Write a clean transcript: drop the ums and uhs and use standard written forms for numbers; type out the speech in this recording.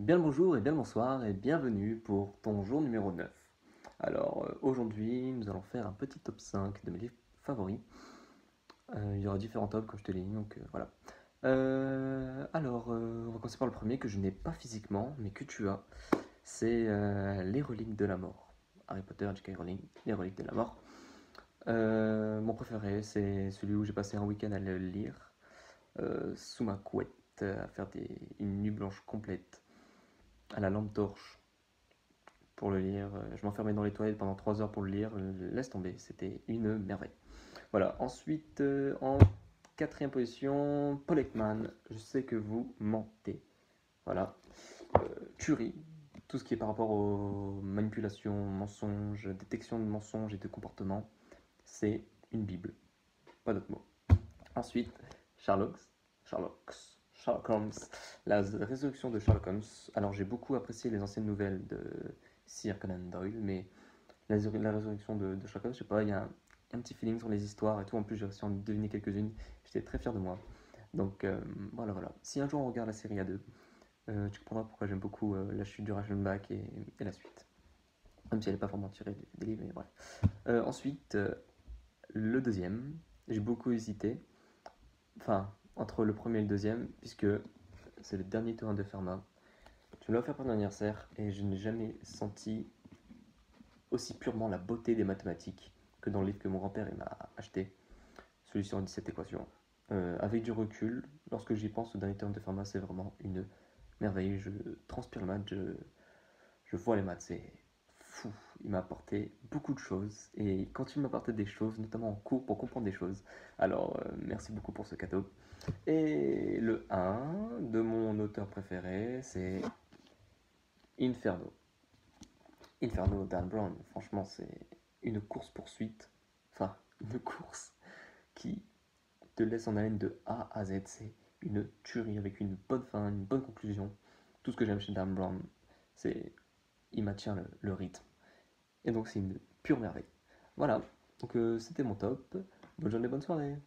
Bien le bonjour et bien le bonsoir et bienvenue pour ton jour numéro 9. Alors aujourd'hui nous allons faire un petit top 5 de mes livres favoris. Il y aura différents tops comme je te l'ai dit, donc voilà. On va commencer par le premier que je n'ai pas physiquement mais que tu as. C'est Les Reliques de la Mort. Harry Potter, J.K. Rowling, Les Reliques de la Mort. Mon préféré c'est celui où j'ai passé un week-end à le lire sous ma couette, à faire une nuit blanche complète à la lampe torche pour le lire. Je m'enfermais dans les toilettes pendant 3 heures pour le lire. Laisse tomber, c'était une merveille. Voilà, ensuite, en quatrième position, Paul Ekman. Je sais que vous mentez. Voilà. Tuerie, tout ce qui est par rapport aux manipulations, mensonges, détection de mensonges et de comportements, c'est une Bible. Pas d'autre mot. Ensuite, Sherlock, Sherlock Holmes, la résurrection de Sherlock Holmes. Alors j'ai beaucoup apprécié les anciennes nouvelles de Sir Conan Doyle, mais la résurrection de Sherlock Holmes, je sais pas, il y a un petit feeling sur les histoires et tout. En plus, j'ai réussi à en deviner quelques-unes. J'étais très fier de moi. Donc voilà. Si un jour on regarde la série A2, tu comprendras pourquoi j'aime beaucoup la chute du Reichenbach et la suite. Même si elle n'est pas vraiment tirée des livres, mais bref. Ensuite, le deuxième, j'ai beaucoup hésité. Enfin, entre le premier et le deuxième, puisque c'est le dernier tome de Fermat. Je me l'ai offert pour mon anniversaire et je n'ai jamais senti aussi purement la beauté des mathématiques que dans le livre que mon grand-père m'a acheté, celui sur 17 équations. Avec du recul, lorsque j'y pense, le dernier tome de Fermat, c'est vraiment une merveille. Je transpire le maths, je vois les maths, c'est fou. Il m'a apporté beaucoup de choses et quand il m'a apporté des choses, notamment en cours pour comprendre des choses, alors merci beaucoup pour ce cadeau. Et le 1 de mon auteur préféré, c'est Inferno. Inferno Dan Brown, franchement, c'est une course-poursuite, enfin, une course qui te laisse en haleine de A à Z. C'est une tuerie avec une bonne fin, une bonne conclusion. Tout ce que j'aime chez Dan Brown, c'est il maintient le rythme. Et donc, c'est une pure merveille. Voilà, donc c'était mon top. Bonne journée, bonne soirée.